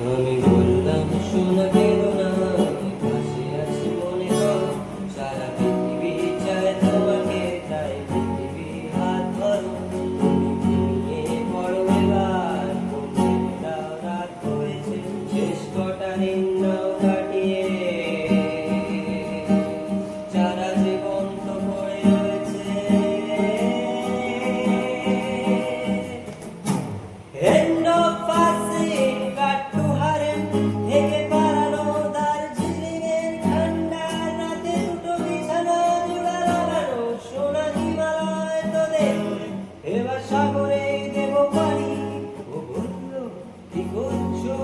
আমি বললাম শোনা কেন না, আমি পাশে আছি মনে কর। সারা পৃথিবী চায় তোমাকে, তাই পৃথিবী হাত ধরো। তুমি ঘুমিয়ে পড়ো এবার, ঘুম ভেঙে দাও, রাত হয়েছে। শেষ কটা নিন্দাও কাটিয়ে যারা জীবন্ত পড়ে রয়েছে। End of passing, cut to harem, থেকে পালানো দার্জিলিংয়ের ঠান্ডা রাতে, দুটো বিছানা জোড়া লাগানো সোনা হিমালয় তোদের। এবার সাগরেই দেব পানি। ও বলল কি করছো